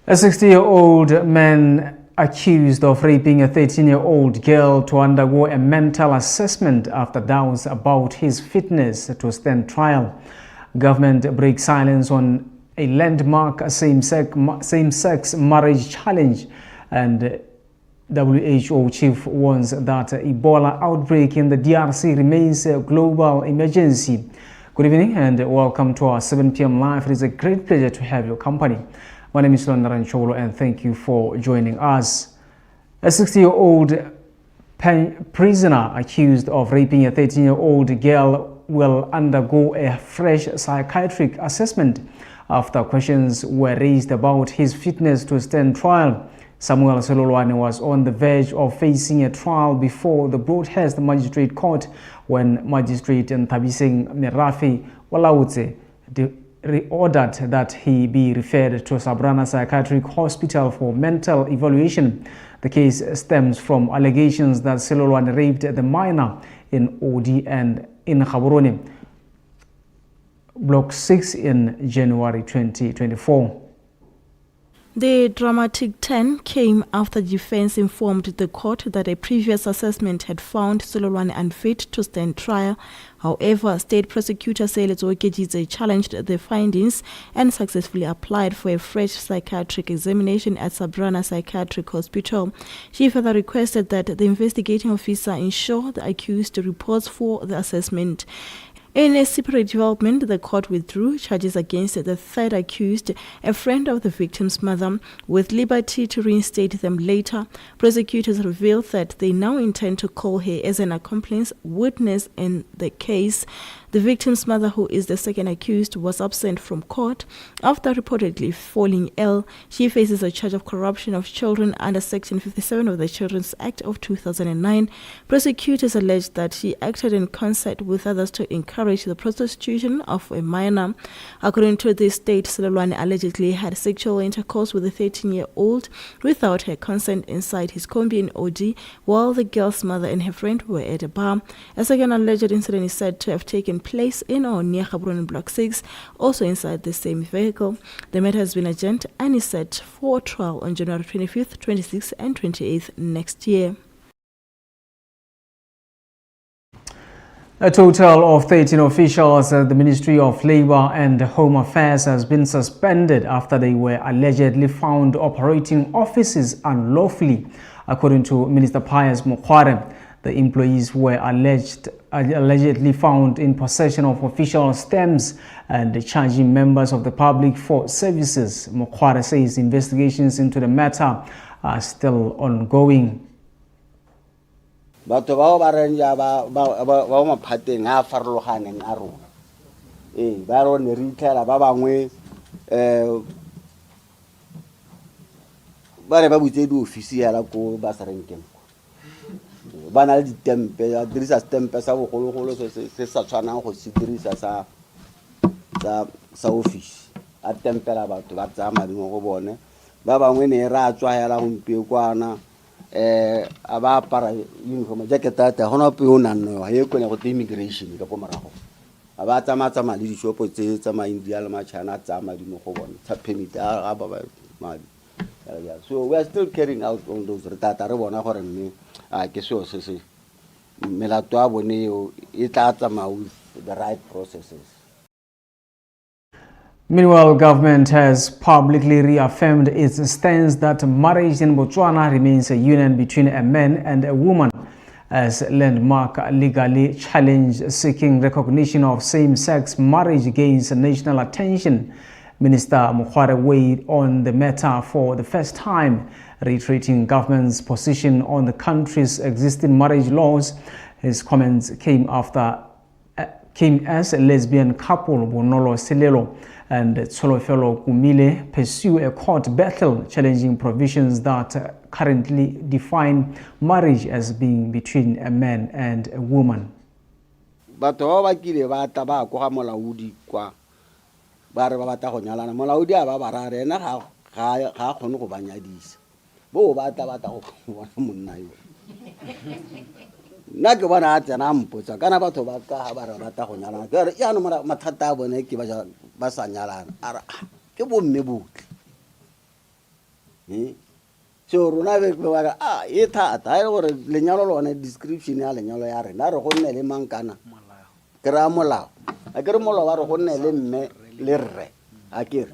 A 60-year-old man accused of raping a 13-year-old girl to undergo a mental assessment after doubts about his fitness to stand trial. Government breaks silence on a landmark same-sex marriage challenge, and WHO chief warns that Ebola outbreak in the DRC remains a global emergency. Good evening and welcome to our 7 p.m. live. It is a great pleasure to have your company. My name is Londaran Cholo and thank you for joining us. A 60-year-old prisoner accused of raping a 13-year-old girl will undergo a fresh psychiatric assessment after questions were raised about his fitness to stand trial. Samuel Sololwane was on the verge of facing a trial before the Broadhurst Magistrate Court when Magistrate Ntabiseng Merafi Walautse ordered that he be referred to Sabrana Psychiatric Hospital for mental evaluation. The case stems from allegations that Sololwane raped the minor in Odi and in Gaborone, Block 6 in January 2024. The dramatic turn came after the defense informed the court that a previous assessment had found Sololwane unfit to stand trial. However, State Prosecutor Seletso Okejidze challenged the findings and successfully applied for a fresh psychiatric examination at Sabrana Psychiatric Hospital. She further requested that the investigating officer ensure the accused reports for the assessment. In a separate development, the court withdrew charges against the third accused, a friend of the victim's mother, with liberty to reinstate them later. Prosecutors revealed that they now intend to call her as an accomplice witness in the case. The victim's mother, who is the second accused, was absent from court after reportedly falling ill. She faces a charge of corruption of children under Section 57 of the Children's Act of 2009. Prosecutors alleged that she acted in concert with others to encourage the prostitution of a minor. According to the state, Sololwane allegedly had sexual intercourse with a 13-year-old without her consent inside his combi in Odi, while the girl's mother and her friend were at a bar. A second alleged incident is said to have taken place in or near Gaborone Block 6, also inside the same vehicle. The matter has been adjourned and is set for trial on January 25th, 26th and 28th next year. A total of 13 officials at the Ministry of Labour and Home Affairs has been suspended after they were allegedly found operating offices unlawfully. According to Minister Pius Mokware, the employees were allegedly found in possession of official stamps and charging members of the public for services. Mokware says investigations into the matter are still ongoing. Batho bao ba reng ja ba maphateng a farologaneng a rona ba rone re itlhela ba bangwe ba re ba butse di ofisi ya la ko ba sa renkeng ba na le ditempe ya dirisa stempe sa bogologolo se sa tshwanang go se dirisa sa office a tempela batho ba tsaya madi mo go bone ba bangwe ne ra tswa ya la gompie kwana a ba para uniform jacket ta gona pe o nanno ye kone go immigration ka po marago a ba tsama le dishopo tse tsa ma India le ma China tsa madi mo go bone tsa permit a ba madi. So we are still carrying out on those retata re bona gore mme a ke so se melato a bone e tla tsama with the right processes. Meanwhile, government has publicly reaffirmed its stance that marriage in Botswana remains a union between a man and a woman, as landmark legally challenge seeking recognition of same-sex marriage gains national attention. Minister Mokware weighed on the matter for the first time, reiterating government's position on the country's existing marriage laws. His comments came as a lesbian couple, Bonolo Selelo and Tsolofelo Kumile, pursue a court battle challenging provisions that currently define marriage as being between a man and a woman. Batho ba kile ba ta ba go ga molaodi kwa ba re ba bata go nyalana molaodi a ba barare ena ga kgone go banyadisa bo ba ta go bona monna yo nna ke bona a tsena mpotsa kana batho ba ka ba re bata go nyalana ke re ya no mathata a bone ke ba sa nyalana ara ke bo mme botle So rona be ba e thata ha gore lenyalo lone description ya lenyalo ya rena re go nne le mankana ke ra molao a ke re molao wa re go nne le mme le rre a ke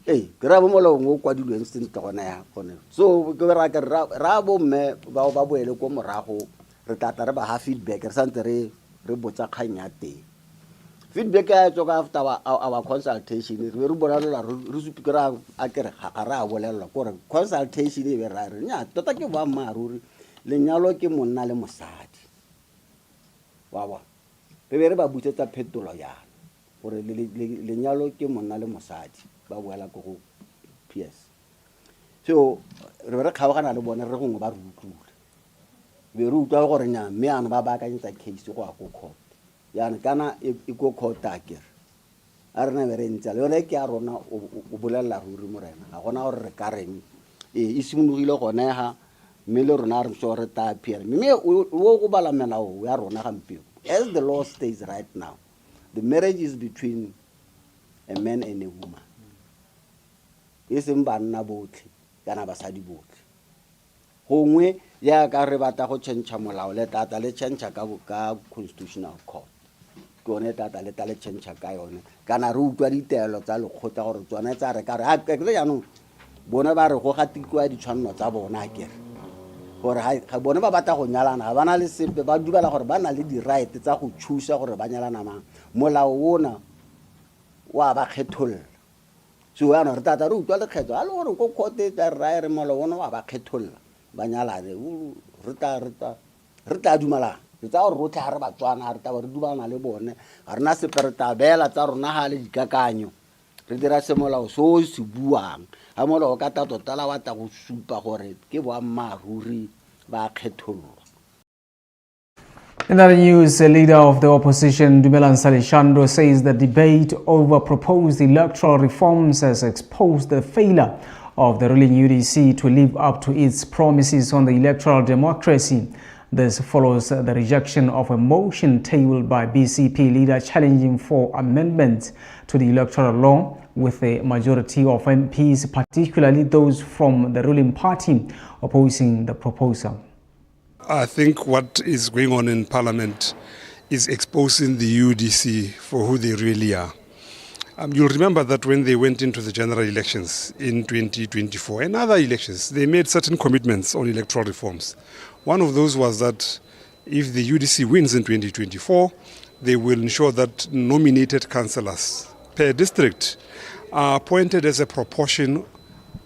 re ke ra bo molao ngo kwa dilweng sentle gona ya gone so ke ra ke ra bo mme ba boele ko morago re tata re ba ha feedback re santse re botsa kgang ya teng feedback ya tsoka after our consultation re re bona re supikira a ke re ga ra bolelwa gore consultation e be ra re nya tota ke ba maruri lenyalo ke monna le mosadi wa bona re ba butsetsa phetolo ya gore lenyalo ke monna le mosadi ba boela go PS so re kgaogana le bona re gongwe ba re utlwile be re utlwa gore nya mme ana ba ka ntsa case go a go court yana kana e go court a kere a rena be re ntse le yone ke a rona o bolela ruri morena ga gona gore re ka reng e simologile gone ha mme le rona re so re ta appear mme o go bala melao ya rona gampeo as the law states right now the marriage is between a man and a woman seng banna botlhe kana basadi botlhe gongwe ya ka re bata go change molao le tata le change ka constitutional court ke one tata le tale change ka yone kana re utlwa ditaelo tsa lekgotla gore tsone tsa re ka re a ke le jaanong bona ba re go gatikwa ditshwanno tsa bona ke gore ga bona ba bata go nyalana ga bana le sepe ba dubela gore ba na le di right tsa go chusa gore ba nyalana mang molao wona wa ba kgetholla so yana re tata re utlwa le kgetho a le gore go court tsa re molao wona wa ba kgetholla ba nyalane re ta dumala re tsa gore rotlhe ga re batswana re ta re dumana le bone ga rena sepe re tabela tsa rona ga le dikakanyo re dira semolao so se buang ga molao ka tatotala wa ta go supa gore ke boammaaruri ba kgetholwa. In other news, the leader of the opposition, Dumelan Salishando, says the debate over proposed electoral reforms has exposed the failure of the ruling UDC to live up to its promises on the electoral democracy. This follows the rejection of a motion tabled by BCP leader challenging for amendments to the electoral law, with a majority of MPs, particularly those from the ruling party, opposing the proposal. I think what is going on in Parliament is exposing the UDC for who they really are. You'll remember that when they went into the general elections in 2024 and other elections, they made certain commitments on electoral reforms. One of those was that if the UDC wins in 2024, they will ensure that nominated councillors per district are appointed as a proportion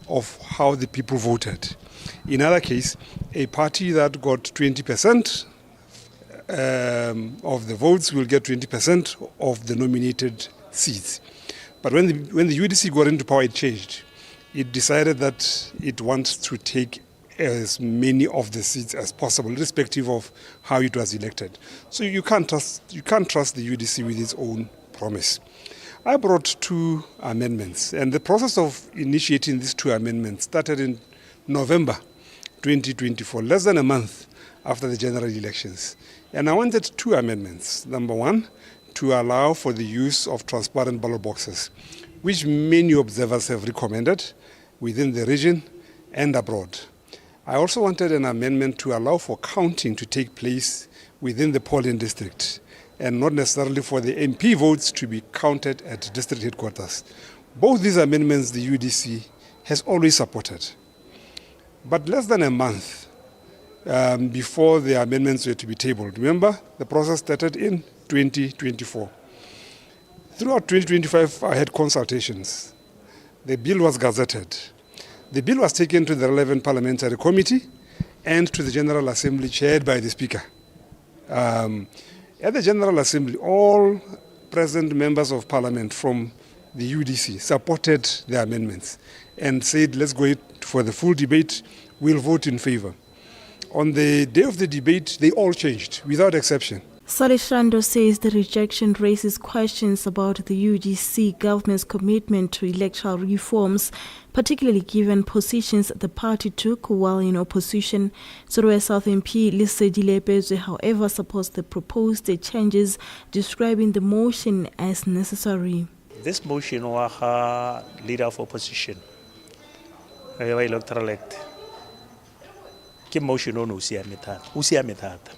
of how the people voted. In other case, a party that got 20% of the votes will get 20% of the nominated seats. But when the UDC got into power, it changed. It decided that it wants to take as many of the seats as possible, irrespective of how it was elected. So you can't trust the UDC with its own promise. I brought 2 amendments, and the process of initiating these 2 amendments started in November 2024, less than a month after the general elections. And I wanted 2 amendments. Number 1, to allow for the use of transparent ballot boxes, which many observers have recommended within the region and abroad. I also wanted an amendment to allow for counting to take place within the polling district, and not necessarily for the MP votes to be counted at district headquarters. Both these amendments the UDC has always supported. But less than a month before the amendments were to be tabled, remember, the process started in 2024. Throughout 2025, I had consultations. The bill was gazetted. The bill was taken to the relevant parliamentary committee and to the General Assembly chaired by the Speaker. At the General Assembly, all present members of Parliament from the UDC supported the amendments and said, let's go for the full debate, we'll vote in favor. On the day of the debate, they all changed, without exception. Salishando says the rejection raises questions about the UDC government's commitment to electoral reforms, particularly given positions the party took while in opposition. Soroe South MP Lesedi Lepezwe, however, supports the proposed changes, describing the motion as necessary. This motion was leader of opposition wa Electoral Act ke motion o no siame thata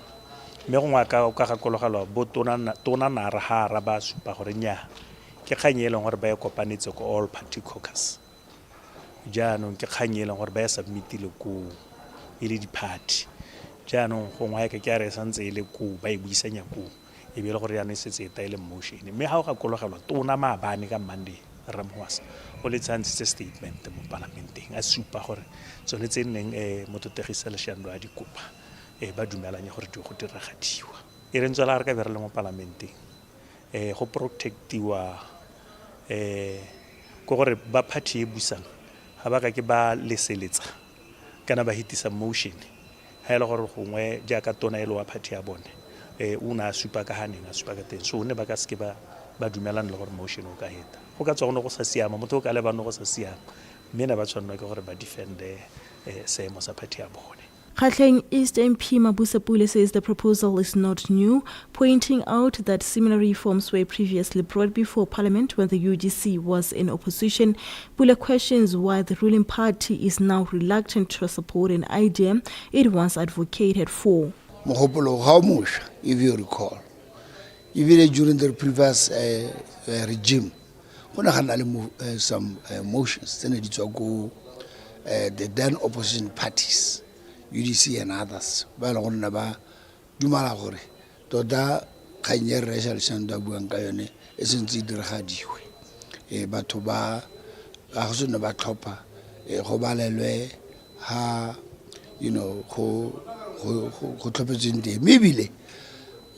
mme go ngwaka o ka gakologelwa bo tona na ra ha ra ba supa gore nya ke kganyeleng gore ba e kopanetse ko all party caucus jaanong ke kganyeleng gore ba e submitile ko ile di-party jaanong go ngwaka ke a re santse ile ko ba e buisanya ko e be le gore ya ne setse eta ile motion mme ha o gakologelwa tona maabane ka Monday Ramhwas o le tshantse statement mo parlamenteng a supa gore tsone tse neng mototegisa leshando a dikopa ba dumelanya gore di go diragadiwa e re ntse la re ka berele mo parlamenteng go protectiwa go gore ba party e busang ha ba ka ke ba leseletsa kana ba hitisa motion ha ile gore gongwe jaaka tona e le wa party ya bone una supa ka haneng a supa ka teng so ne ba ka ske ba dumelana le gore motion o ka heta go ka tswa go sa siama motho o ka le ba no go sa siama mme na ba tshwanela ke gore ba defende seemo sa party ya bone. Gatleng East MP Mabusapule says the proposal is not new, pointing out that similar reforms were previously brought before Parliament when the UDC was in opposition. Pule questions why the ruling party is now reluctant to support an idea it once advocated for. How much, if you recall, even during the previous regime, when I had some motions, then it go the then opposition parties, UDC and others, ba leng gore ba dumala gore tota kganye resolution da buang ka yone e sentse diragadiwe batho ba go sone ba tlhopha go balelwe ha go tlhopetseng teng mebile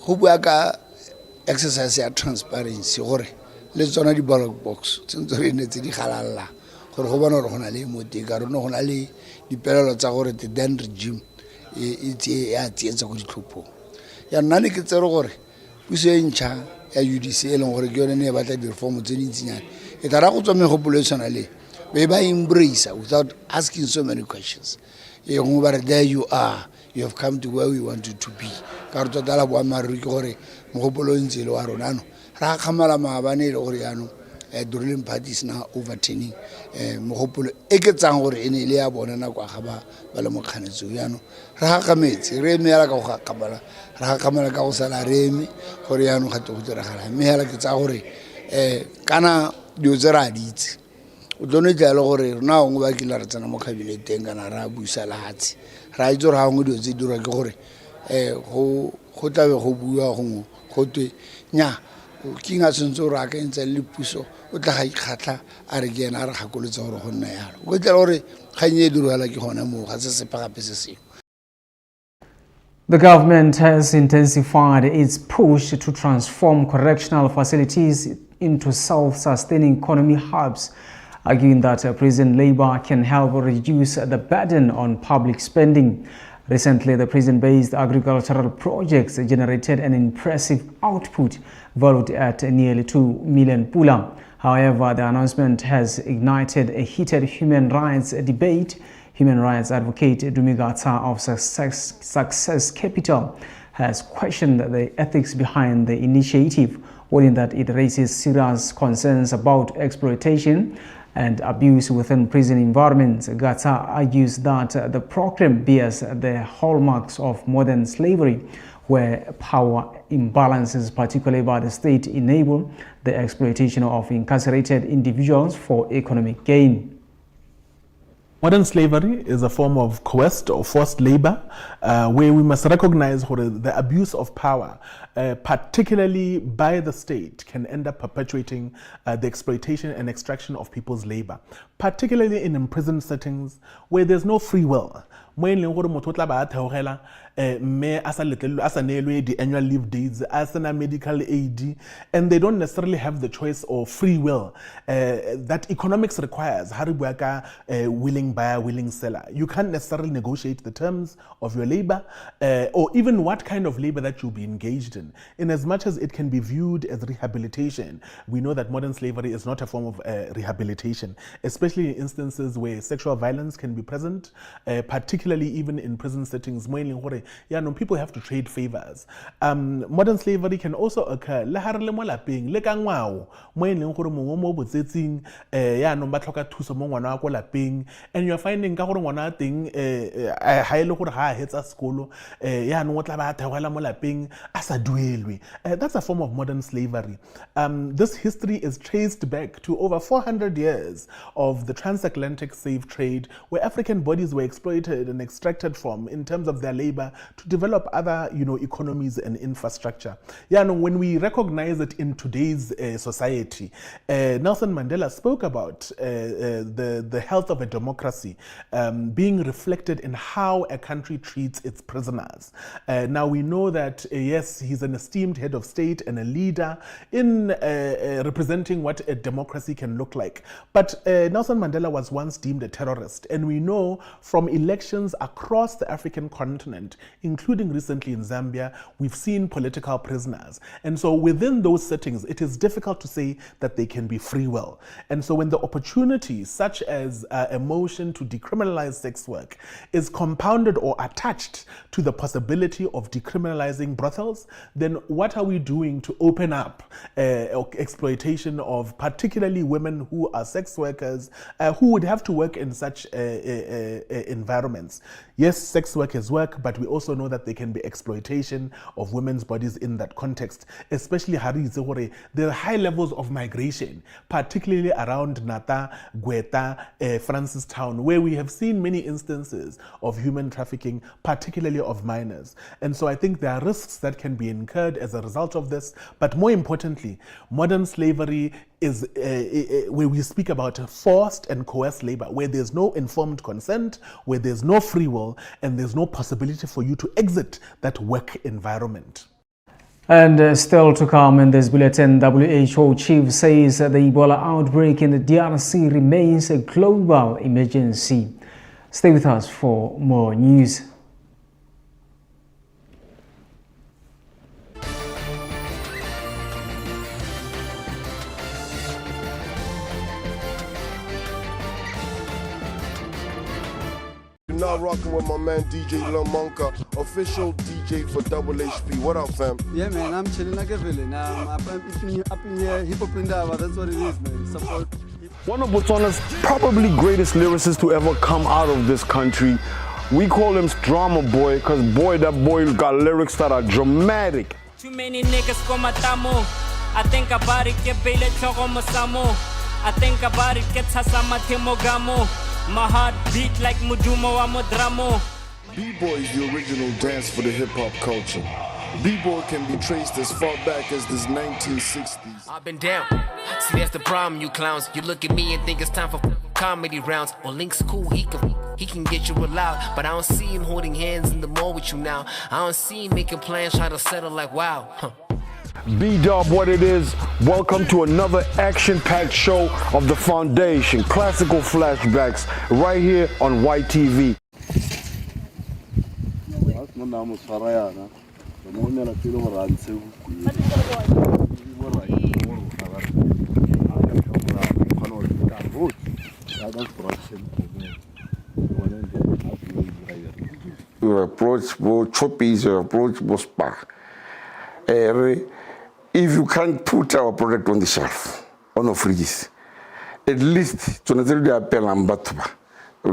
go bua ka exercise ya transparency gore le tsona di ballot box tsentse re ne tse di galalla gore go bona gore go na le moteng ka rona go na le dipelelo tsa gore the then regime e tsietsa go ditlhophong ya nna ne ke tsere gore puso e ntšha ya UDC e leng gore ke yone ne e batla di-reform tse dintsinyana e tla ra go tswa megopolo e tshwana le be ba embrace without asking so many questions e gongwe ba re there you are, you have come to where we wanted to be ka re tota la boammaaruri ke gore mogopolo o ntse e le wa rona ano ra kgamala maabane e le gore yaanong the ruling party is now overturning mogopolo e ke tsang gore e ne ile ya bona nako ga ba le mokganetso yaanong re gagametse re eme yala ka go gakamala re gakamala ka go sala re eme gore yaanong ga go diragala mme yala ke tsa gore kana dio tse ra ditse o tlo ne tla le gore rona go ba kila re tsena mo kabineteng kana ra buisa lahatsi ra itse gore ha ngwe dio tse dirwa ke gore go tlabe go bua go twe nya king a sentse o ra ka ntse le puso o tla ga ikgatla a re ke ena a re gakolotse gore go nna yalo go tla gore kganye e dirwala ke gona mo ga se sepa gape se sengwe. The government has intensified its push to transform correctional facilities into self-sustaining economy hubs, arguing that prison labor can help reduce the burden on public spending. Recently, the prison-based agricultural projects generated an impressive output valued at nearly 2 million pula. However, the announcement has ignited a heated human rights debate. Human rights advocate Dumigata of Success Capital has questioned the ethics behind the initiative, warning that it raises serious concerns about exploitation and abuse within prison environments. Gata argues that the program bears the hallmarks of modern slavery, where power imbalances, particularly by the state, enable the exploitation of incarcerated individuals for economic gain. Modern slavery is a form of coerced or forced labor where we must recognize the abuse of power, particularly by the state, can end up perpetuating the exploitation and extraction of people's labor, particularly in imprisoned settings where there's no free will. Me as the annual leave days, as a medical aid, and they don't necessarily have the choice or free will that economics requires. Willing buyer, willing seller. You can't necessarily negotiate the terms of your labor or even what kind of labor that you'll be engaged in as much as it can be viewed as rehabilitation. We know that modern slavery is not a form of rehabilitation, especially in instances where sexual violence can be present, particularly particularly even in prison settings, people have to trade favors. Modern slavery can also occur le ha re le mo lapeng le ka ngwao mo e leng gore mongwe mo botsetsing yaanong ba tlhoka thuso mo ngwana wa ko lapeng, and you're finding ka gore ngwana a teng ha e le gore ha a hetsa sekolo yaanong o tla ba a theogela mo lapeng a sa duelwe. That's a form of modern slavery. This history is traced back to over 400 years of the transatlantic slave trade, where African bodies were exploited and extracted from in terms of their labor to develop other, economies and infrastructure. When we recognize it in today's society, Nelson Mandela spoke about the health of a democracy being reflected in how a country treats its prisoners. Now we know that yes, he's an esteemed head of state and a leader in representing what a democracy can look like. But Nelson Mandela was once deemed a terrorist, and we know from elections across the African continent, including recently in Zambia, we've seen political prisoners. And so within those settings, it is difficult to say that they can be free will. And so when the opportunity, such as a motion to decriminalize sex work, is compounded or attached to the possibility of decriminalizing brothels, then what are we doing to open up exploitation of particularly women who are sex workers, who would have to work in such environments? Yes, sex work is work, but we also know that there can be exploitation of women's bodies in that context, especially there are high levels of migration, particularly around Nata, Gweta, Francistown, where we have seen many instances of human trafficking, particularly of minors. And so I think there are risks that can be incurred as a result of this, but more importantly, modern slavery is where we speak about forced and coerced labor, where there's no informed consent, where there's no free will, and there's no possibility for you to exit that work environment. And still to come in this bulletin, WHO chief says the Ebola outbreak in the DRC remains a global emergency. Stay with us for more news. Now rocking with my man DJ Lil Monka, official DJ for Double HP. What up, fam? Yeah, man, I'm chilling like a villain. I'm up in here, hip hop in Dava. That's what it is, man. Support. One of Botswana's probably greatest lyricists to ever come out of this country. We call him Drama Boy, because boy, that boy got lyrics that are dramatic. Too many niggas go matamo. I think about it, get bailed masamo. I think about it, get hasama timogamo. My heart beat like Mudumo Amodramo. B-Boy is the original dance for the hip-hop culture. B-Boy can be traced as far back as this 1960s. I've been down. See, that's the problem, you clowns. You look at me and think it's time for comedy rounds. Well, Link's cool, he can get you real out. But I don't see him holding hands in the mall with you now. I don't see him making plans, try to settle like wow. B-Dub, what it is, welcome to another action-packed show of The Foundation, classical flashbacks, right here on YTV. You approach both choppies, you approach both spark. If you can't put our product on the shelf, on the fridges, at least to not really appeal on Batuba, or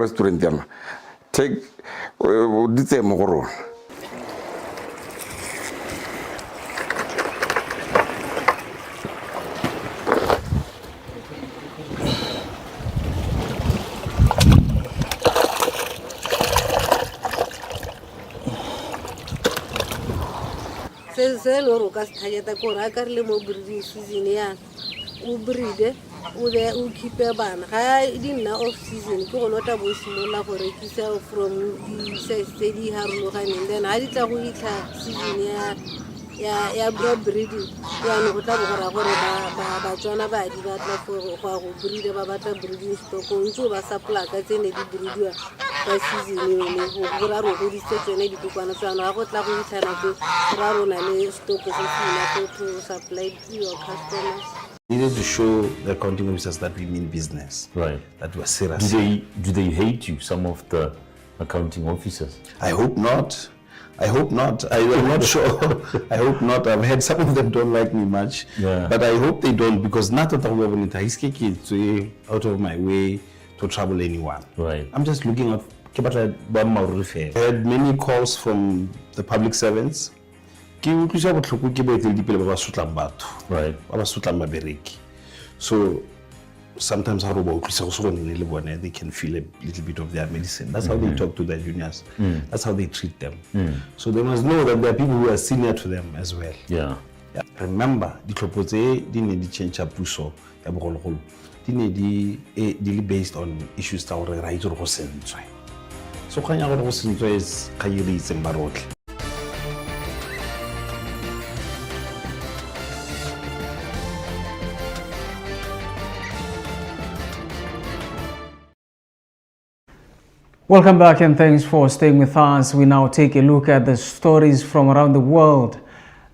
restaurant, take the more. Se loro ka thajeta ko ra ka le mo breeding season ya o breed o be o keep bana ga dinna off season ke go lota bo simola go rekisa from the steady harologaneng, then ha di tla go itla season ya breeding ya no go tla go ra gore ba tswana ba di ba tla go go breed ba batla breeding stock o ntse ba supply ka tsene di breediwa ka season le go ra ro go di tsene di kokwana tsana go tla go itla na go ra rona le stock go fina to supply to your customers. Needed to show the accounting officers that we mean business. Right. That we're serious. Do they hate you, some of the accounting officers? I hope not. I hope not. I'm not sure. I hope not. I've heard some of them don't like me much. Yeah. But I hope they don't, because not that I'm out of my way to trouble anyone. Right. I'm just looking at. I had many calls from the public servants. Right. So sometimes they can feel a little bit of their medicine. That's how they talk to their juniors. That's how they treat them. So they must know that there are people who are senior to them as well. Yeah. Remember, the Klopote didn't change up puso. Didn't based on issues that were right or sense. So kanya go sense is kayiri sembarotli. Welcome back and thanks for staying with us. We now take a look at the stories from around the world.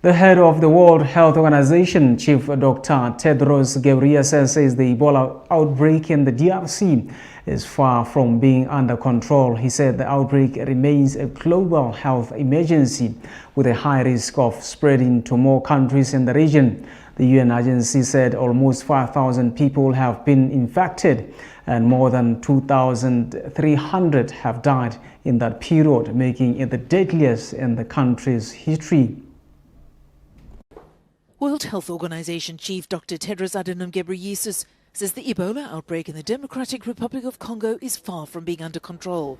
The head of the World Health Organization, Chief Dr. Tedros Ghebreyesus, says the Ebola outbreak in the DRC is far from being under control. He said the outbreak remains a global health emergency with a high risk of spreading to more countries in the region. The UN agency said almost 5,000 people have been infected and more than 2,300 have died in that period, making it the deadliest in the country's history. World Health Organization Chief Dr. Tedros Adhanom Ghebreyesus says the Ebola outbreak in the Democratic Republic of Congo is far from being under control.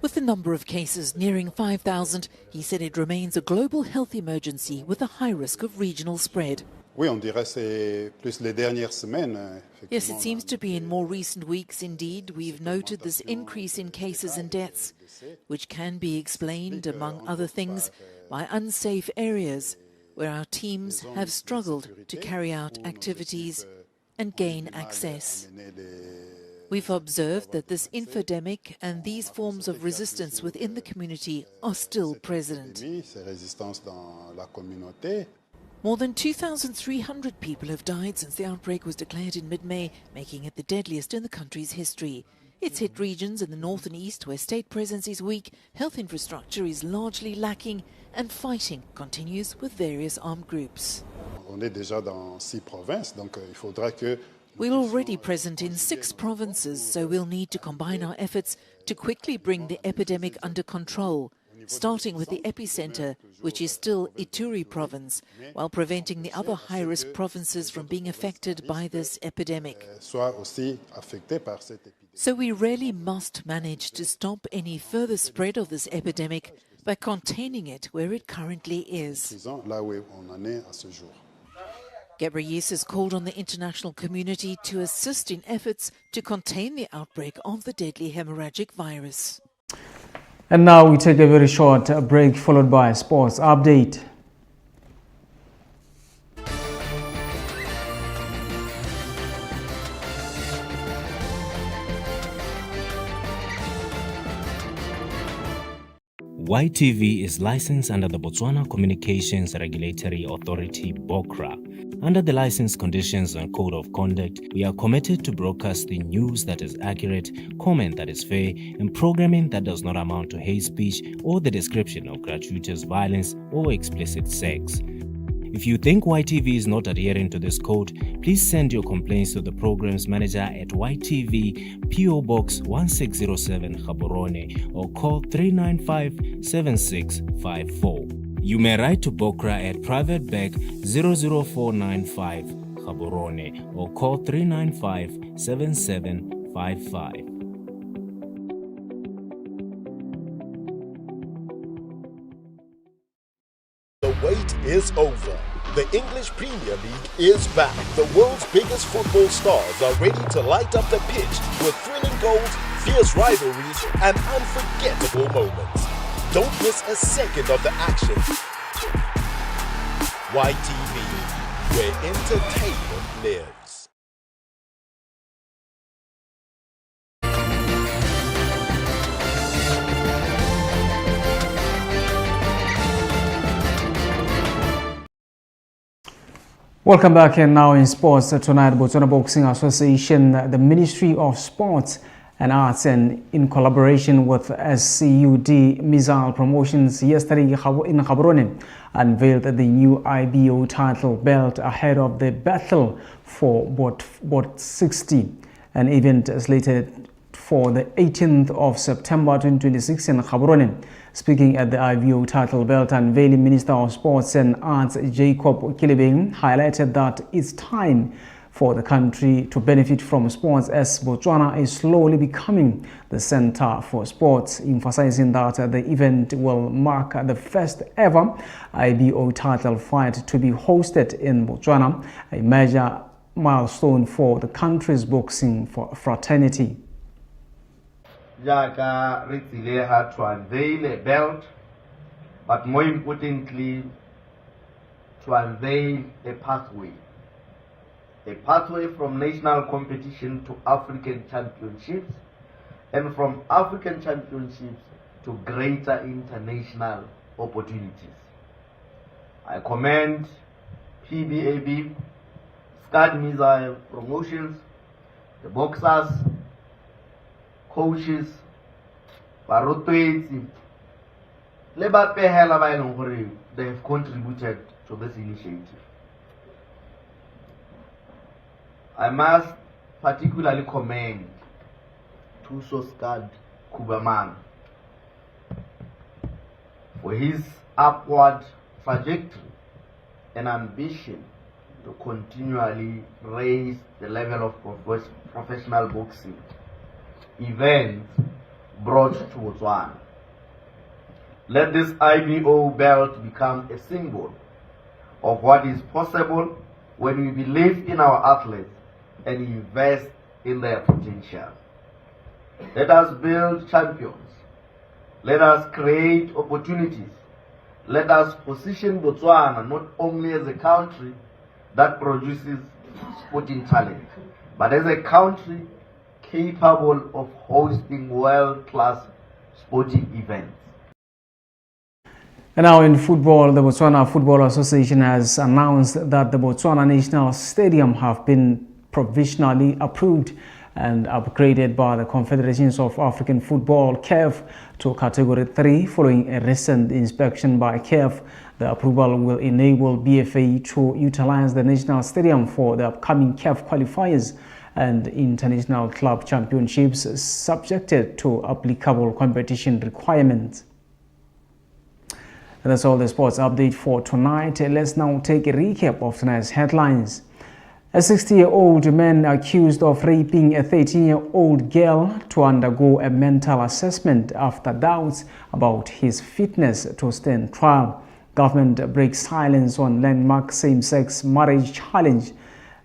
With the number of cases nearing 5,000, he said it remains a global health emergency with a high risk of regional spread. Yes, it seems to be in more recent weeks indeed. We've noted this increase in cases and deaths, which can be explained, among other things, by unsafe areas where our teams have struggled to carry out activities and gain access. We've observed that this infodemic and these forms of resistance within the community are still present. More than 2,300 people have died since the outbreak was declared in mid-May, making it the deadliest in the country's history. It's hit regions in the north and east where state presence is weak, health infrastructure is largely lacking, and fighting continues with various armed groups. We're already present in 6 provinces, so we'll need to combine our efforts to quickly bring the epidemic under control, starting with the epicenter, which is still Ituri province, while preventing the other high-risk provinces from being affected by this epidemic. So we really must manage to stop any further spread of this epidemic by containing it where it currently is. Ghebreyesus called on the international community to assist in efforts to contain the outbreak of the deadly hemorrhagic virus. And now we take a very short break followed by a sports update. YTV is licensed under the Botswana Communications Regulatory Authority, BOCRA. Under the license conditions and code of conduct, we are committed to broadcasting news that is accurate, comment that is fair, and programming that does not amount to hate speech or the description of gratuitous violence or explicit sex. If you think YTV is not adhering to this code, please send your complaints to the program's manager at YTV PO Box 1607 Gaborone or call 395-7654. You may write to BOCRA at Private Bag 00495 Gaborone or call 395-7755. The wait is over. The English Premier League is back. The world's biggest football stars are ready to light up the pitch with thrilling goals, fierce rivalries, and unforgettable moments. Don't miss a second of the action. YTV, where entertainment lives. Welcome back, and now in sports tonight, Botswana Boxing Association, the Ministry of Sports and Arts, and in collaboration with SCUD Missile Promotions yesterday in Gaborone, unveiled the new IBO title belt ahead of the battle for Bot 60, an event slated for the 18th of September 2026 in Gaborone. Speaking at the IBO title belt unveiling, Minister of Sports and Arts Jacob Kilibeng highlighted that it's time for the country to benefit from sports as Botswana is slowly becoming the center for sports, emphasizing that the event will mark the first ever IBO title fight to be hosted in Botswana, a major milestone for the country's boxing fraternity. Jaga Ritzile had to unveil a belt, but more importantly, to unveil a pathway from national competition to African championships, and from African championships to greater international opportunities. I commend PBAB, SCUD Missile Promotions, the boxers, coaches, barotwetsi, le bapehela ba eleng gore they have contributed to this initiative. I must particularly commend Tuso SCUD Kubamang for his upward trajectory and ambition to continually raise the level of professional boxing events brought to Botswana. Let this IBO belt become a symbol of what is possible when we believe in our athletes and invest in their potential. Let us build champions. Let us create opportunities. Let us position Botswana not only as a country that produces sporting talent, but as a country capable of hosting world-class sporting events. And now in football, the Botswana Football Association has announced that the Botswana National Stadium have been provisionally approved and upgraded by the Confederations of African Football (CAF) to Category 3 following a recent inspection by CAF. The approval will enable BFA to utilize the National Stadium for the upcoming CAF qualifiers and international club championships subjected to applicable competition requirements. And that's all the sports update for tonight. Let's now take a recap of tonight's headlines. A 60-year-old man accused of raping a 13-year-old girl to undergo a mental assessment after doubts about his fitness to stand trial. Government breaks silence on landmark same-sex marriage challenge.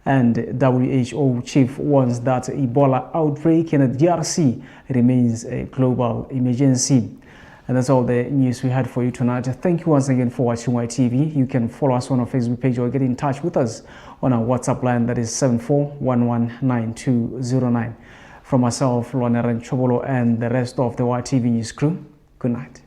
And WHO chief warns that Ebola outbreak in the DRC remains a global emergency. And that's all the news we had for you tonight. Thank you once again for watching YTV. You can follow us on our Facebook page or get in touch with us on our WhatsApp line, that is 74119209. From myself, Loneren Chobolo, and the rest of the YTV news crew, good night.